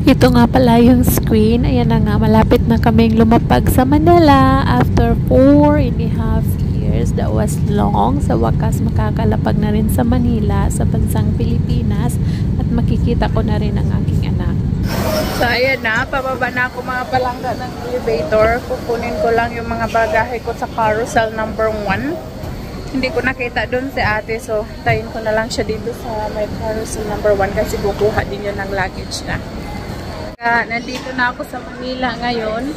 Ito nga pala yung screen. Ayan na nga, malapit na kaming lumapag sa Manila after 4.5 years. That was long. Sa wakas, makakalapag na rin sa Manila, sa bansang Pilipinas, at makikita ko na rin ang aking anak. So, ayan na. Pababa na ako mga palangga ng elevator. Kukunin ko lang yung mga bagahe ko sa carousel number 1. Hindi ko nakita doon si ate. So, tayin ko na lang siya dito sa may carousel number 1 kasi kukuha din yun ng luggage na. Nandito na ako sa Manila ngayon.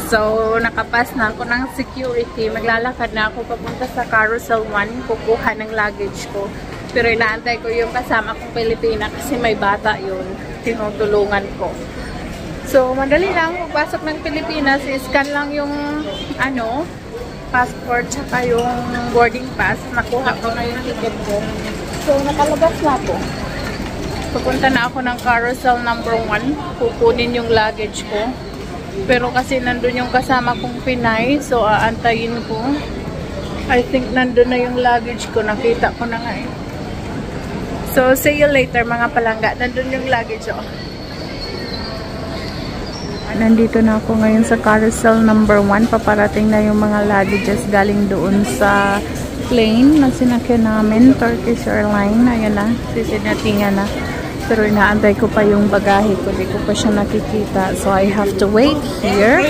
So, nakapas na ako ng security. Maglalakad na ako papunta sa carousel 1. Kukuha ng luggage ko. Pero inaantay ko yung kasama kong Pilipina kasi may bata yun. Tinutulungan ko. So, madali lang. Pagpasok ng Pilipinas, i-scan lang yung passport tsaka yung boarding pass. Nakuha ko na yung ticket ko. So, nakalabas na ako. Pupunta na ako ng carousel number 1. Kukunin yung luggage ko. Pero kasi nandun yung kasama kong Pinay. So, aantayin ko. I think nandun na yung luggage ko. Nakita ko na nga eh. So, see you later mga palangga. Nandun yung luggage oh. Nandito na ako ngayon sa carousel number 1. Paparating na yung mga luggages galing doon sa plane na sinakyan namin. Turkish Airlines. Ayan na. Sisinatingan na. Pero inaantay ko pa yung bagahe ko. Hindi ko pa siya nakikita. So, I have to wait here.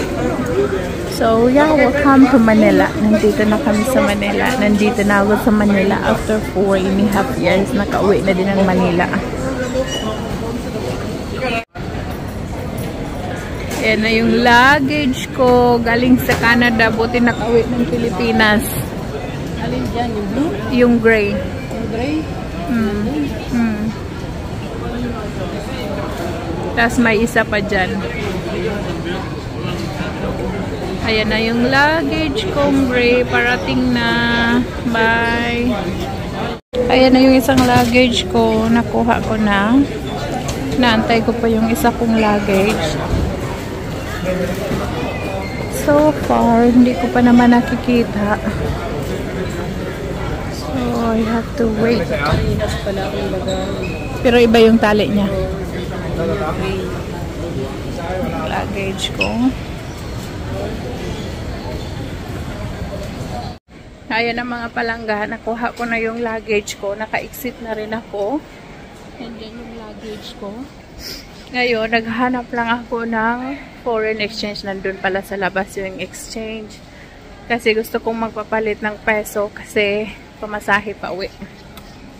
So, yeah, welcome to Manila. Nandito na kami sa Manila. Nandito na ako sa Manila after 4.5 years. Nakauwi na din ng Manila. Ayan na yung luggage ko. Galing sa Canada. Buti nakauwi ng Pilipinas. Alin dyan? Yung blue? Yung gray. Yung gray? Tapos may isa pa dyan. Ayan na yung luggage kong gray. Parating na. Bye. Ayan na yung isang luggage ko. Nakuha ko na. Naantay ko pa yung isa kong luggage. So far, hindi ko pa naman nakikita. So, I have to wait. Pero iba yung tali niya. Luggage ko. Ayan ang mga palangga. Nakuha ko na yung luggage ko. Naka-exit na rin ako. Nandiyan yung luggage ko. Ngayon, naghanap lang ako ng foreign exchange. Nandun pala sa labas yung exchange. Kasi gusto kong magpapalit ng peso kasi pamasahe pa uwi.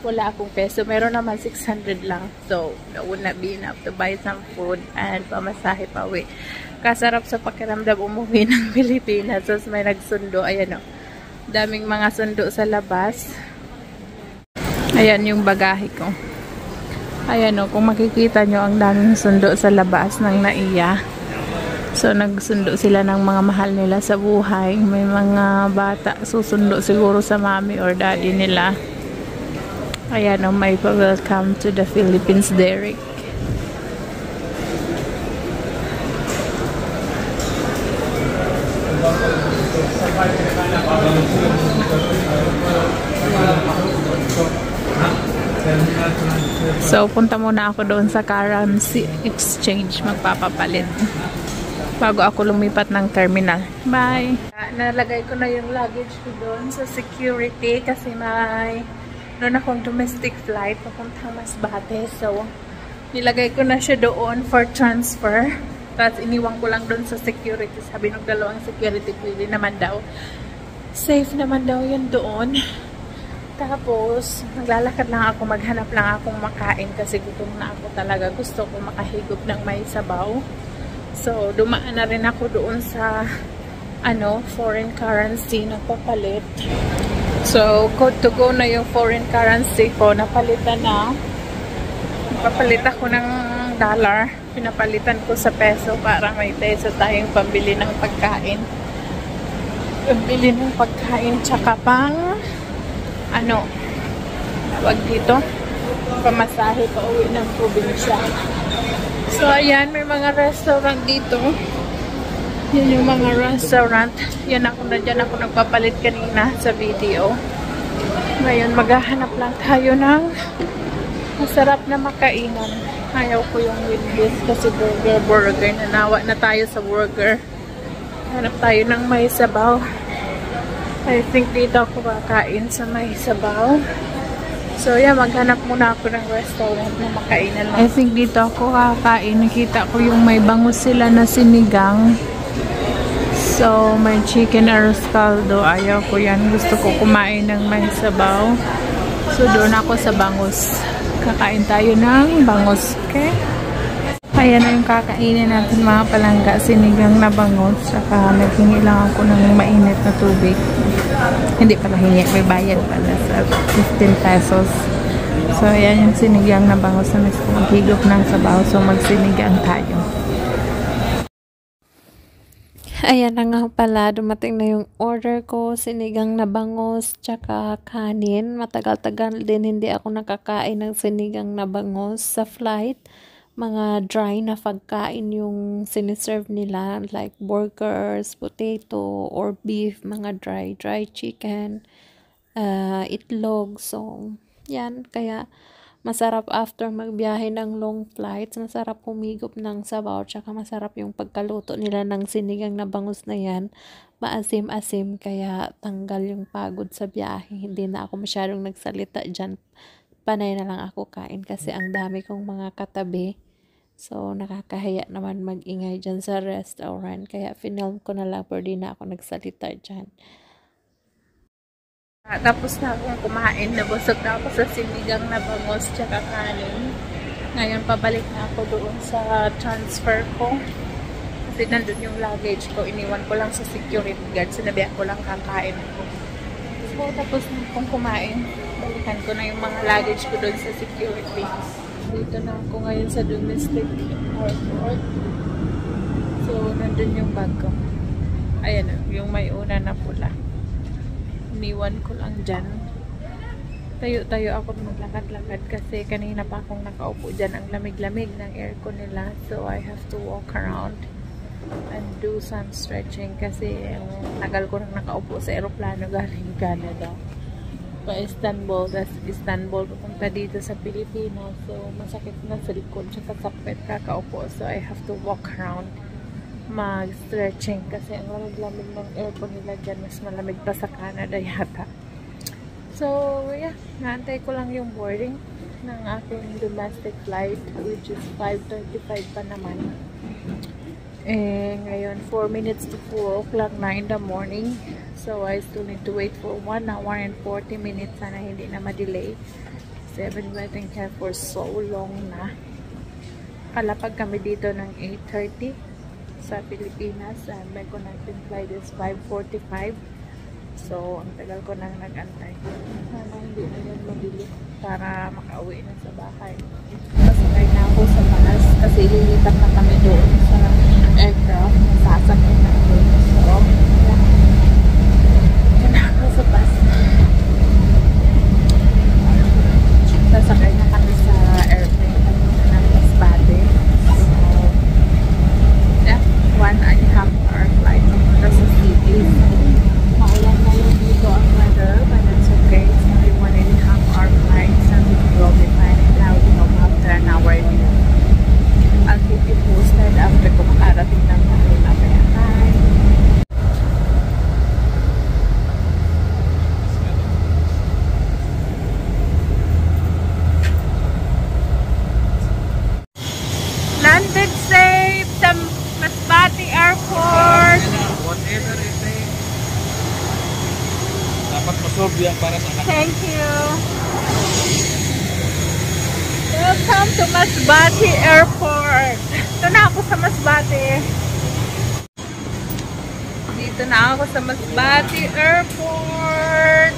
Wala akong peso. Meron naman 600 lang. So, that would not be enough to buy some food and pamasahe pa uwi. Kasarap sa pakiramdam umuwi ng Pilipinas. So, may nagsundo. Ayan o. Daming mga sundo sa labas. Ayan yung bagahe ko. Ayan o. Kung makikita nyo, ang daming sundo sa labas ng NAIA. So, nagsundo sila ng mga mahal nila sa buhay. May mga bata susundo siguro sa mommy or daddy nila. Ayan o, may pa-welcome to the Philippines, Derek. So, punta muna ako doon sa currency exchange. Magpapapalit. Bago ako lumipat ng terminal. Bye! Nalagay ko na yung luggage ko doon sa security kasi may noon akong domestic flight papuntang Masbate. So, nilagay ko na siya doon for transfer. Tapos, iniwan ko lang doon sa security. Sabi ng dalawang security, pwede naman daw. Safe naman daw yun doon. Tapos, maglalakad lang ako. Maghanap lang akong makain kasi gutom na ako talaga. Gusto ko makahigop ng may sabaw. So, dumaan na rin ako doon sa foreign currency na papalit. So, code to go na yung foreign currency ko. Napalitan na. Papalit ako ng dollar. Pinapalitan ko sa peso para may peso tayong pambili ng pagkain. Pambili ng pagkain tsaka pang tawag dito? Pamasahe pa uwi ng probinsya. So, ayan. May mga restaurant dito. Yan yung mga restaurant. Yan ako na dyan ako nagpapalit kanina sa video. Ngayon, maghahanap lang tayo ng Masarap na makainan. Ayaw ko yung with this kasi burger. Nanawa na tayo sa burger. Hanap tayo ng may sabaw. I think dito ako kakain sa may sabaw. So yeah, maghanap muna ako ng restaurant na makainan lang. I think dito ako kakain. Nakita ko yung may bangus sila na sinigang. So may chicken arroz caldo. Ayaw ko yan. Gusto ko kumain ng may sabaw. So doon ako sa bangus. Kakain tayo ng bangus. Okay? Ayan na yung kakainin natin mga palangga. Sinigang na bangus. Saka naghingi lang ako ng mainit na tubig. Hindi pala hingi. May bayad pala sa 15 pesos. So ayan yung sinigang na bangus na maghigop ng sabaw. So magsinigang tayo. Ayan na nga pala, dumating na yung order ko, sinigang na bangus, tsaka kanin. Matagal-tagal din hindi ako nakakain ng sinigang na bangus sa flight. Mga dry na pagkain yung siniserve nila, like burgers, potato, or beef, mga dry chicken, itlog. So, yan, kaya masarap after magbiyahe ng long flights. Masarap humigop ng sabaw. Tsaka masarap yung pagkaluto nila ng sinigang na bangus na yan. Maasim-asim. Kaya tanggal yung pagod sa biyahe. Hindi na ako masyadong nagsalita dyan. Panay na lang ako kain. Kasi ang dami kong mga katabi. So nakakahiya naman mag-ingay dyan sa restaurant. Kaya film ko na lang. Pero di na ako nagsalita dyan. Tapos na akong kumain, nabusog na ako sa sinigang na bangus tsaka kanin. Ngayon pabalik na ako doon sa transfer ko. Kasi nandun yung luggage ko, iniwan ko lang sa security guard. Sinabihan ko lang kakain ako. So tapos na akong kumain. Balikan ko na yung mga luggage ko doon sa security. Dito na ako ngayon sa domestic airport. So nandun yung bag ko. Ayan, yung may una na pula. Iniwan ko lang dyan. Tayo-tayo ako maglakad-lakad kasi kanina pa akong nakaupo dyan. Ang lamig-lamig ng aircon nila. So I have to walk around and do some stretching kasi tagal ko nang nakaupo sa aeroplano galing Canada. Pa Istanbul. Tapos Istanbul papunta dito sa Pilipinas. So masakit na sa likod tsaka sakit kakaupo. So I have to walk around mag-stretching kasi ang lamig-lamig ng aircon nila dyan, mas malamig pa sa Canada yata. So, yeah, naantay ko lang yung boarding ng aking domestic flight which is 5:35 pa naman. Ngayon 4 minutes to 4 o'clock na in the morning. So, I still need to wait for 1 hour and 40 minutes. Sana hindi na ma-delay. Kasi I've been waiting here for so long na. Kalapag kami dito ng 8:30 sa Pilipinas, and my connecting flight is 5:45. So, ang tagal ko nang nag-antay. Sana hindi na yun mabili para makauwi na sa bahay. Pasakay na ako sa bus kasi lilipat na kami doon sa aircraft na sasakay natin. So, yan na ako sa bus. Sasakay na kami sa airplane ng Masbate. 1.5 hour flight papunta sa city. Maulan na yun dito ang weather, but that's okay. It's only 1.5 hour flight, so we'll be fine. Now we have after an hour. I'll keep you posted after ko makarating ng bahay mamaya. Bye! Landed safe sa Masbate Airport. Whatever it is. Dapat masolve yan para sa akin. Thank you. Welcome to Masbate Airport. Ito na ako sa Masbate. Dito na ako sa Masbate Airport.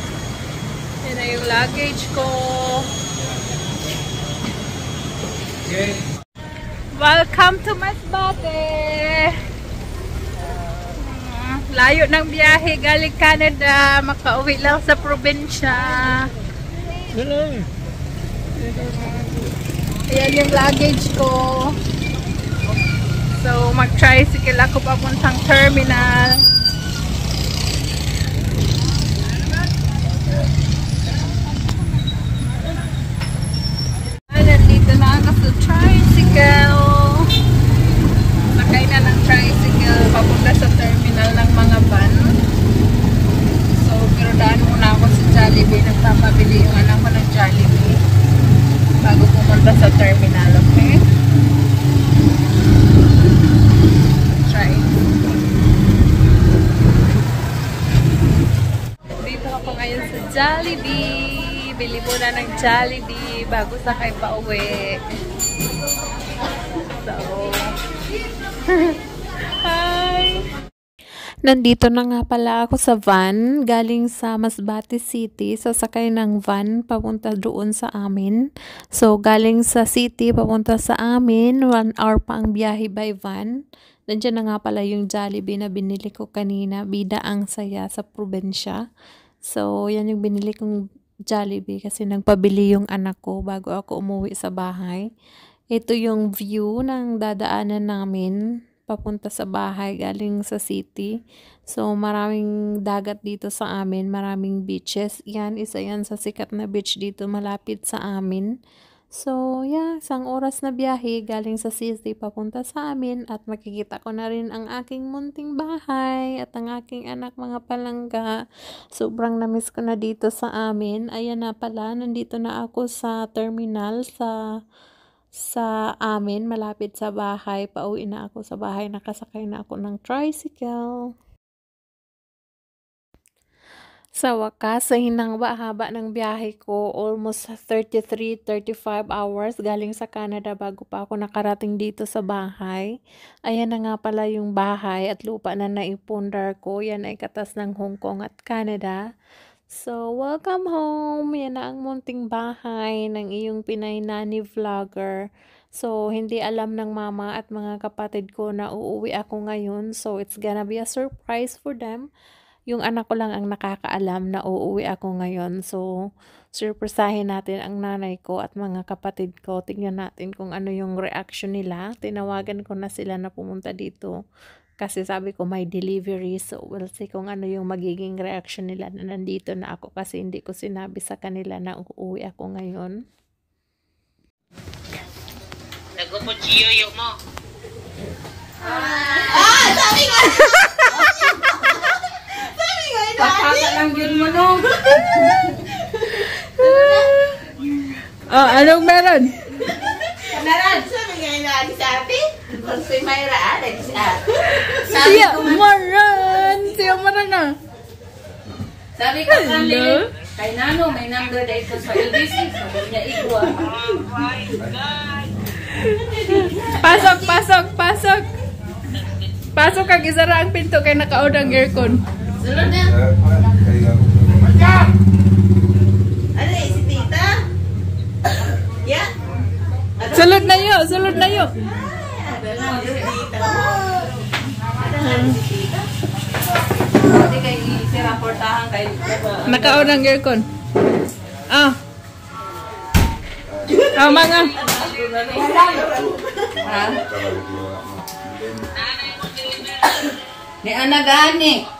Yan na yung luggage ko. Okay. Welcome to Masbate. Layo ng biyahe galing Canada, makauwi lang sa probinsya. Ayan yung luggage ko. So mag-tricycle ako papuntang terminal. terminal, okay? Try. Dito ako ngayon sa Jollibee. Bili muna ng Jollibee bago sakay pa uwi. So, hi! Nandito na nga pala ako sa van, galing sa Masbate City. So, sakay ng van, papunta doon sa amin. So, galing sa city, papunta sa amin. 1 hour pa ang biyahe by van. Nandiyan na nga pala yung Jollibee na binili ko kanina. Bida ang saya sa probinsya. So, yan yung binili kong Jollibee kasi nagpabili yung anak ko bago ako umuwi sa bahay. Ito yung view ng dadaanan namin papunta sa bahay galing sa city. So, maraming dagat dito sa amin, maraming beaches. Yan, isa yan sa sikat na beach dito malapit sa amin. So, yeah, 1 oras na biyahe galing sa city papunta sa amin at makikita ko na rin ang aking munting bahay at ang aking anak mga palangga. Sobrang namiss ko na dito sa amin. Ayan na pala, nandito na ako sa terminal sa amin, malapit sa bahay. Pauwi na ako sa bahay, nakasakay na ako ng tricycle. Sa wakas, sa hinang-haba ng biyahe ko, almost 33-35 hours galing sa Canada bago pa ako nakarating dito sa bahay. Ayan na nga pala yung bahay at lupa na naipundar ko. Yan ay katas ng Hong Kong at Canada. So, welcome home! Yan na ang munting bahay ng iyong Pinay Nani Vlogger. So, hindi alam ng mama at mga kapatid ko na uuwi ako ngayon. So, it's gonna be a surprise for them. Yung anak ko lang ang nakakaalam na uuwi ako ngayon. So, surpresahin natin ang nanay ko at mga kapatid ko. Tingnan natin kung ano yung reaction nila. Tinawagan ko na sila na pumunta dito. Kasi sabi ko may delivery, so we'll see kung ano yung magiging reaction nila na nandito na ako kasi hindi ko sinabi sa kanila na uuwi ako ngayon. Nagpupuchiyo mo. Sabi ko! Sabi ko, Pakaka lang yun mo, no? Anong meron? Kanaran, sabi nga yung sabi? Kung si Mayra, Siya maran! Siya maran na! sabi ko kanili, kay Nano, may number dito sa LBC, sabi niya igwa. Oh my God! Pasok, pasok, pasok! Pasok kag isara ang pinto kay nakaod ang aircon. Sulod na. Ano eh, si tita? Yeah? Sulod na yo, sulod na yo. Hindi kay siraportahan kay Nakaon ang aircon. Mga. ha? Ni ana gani.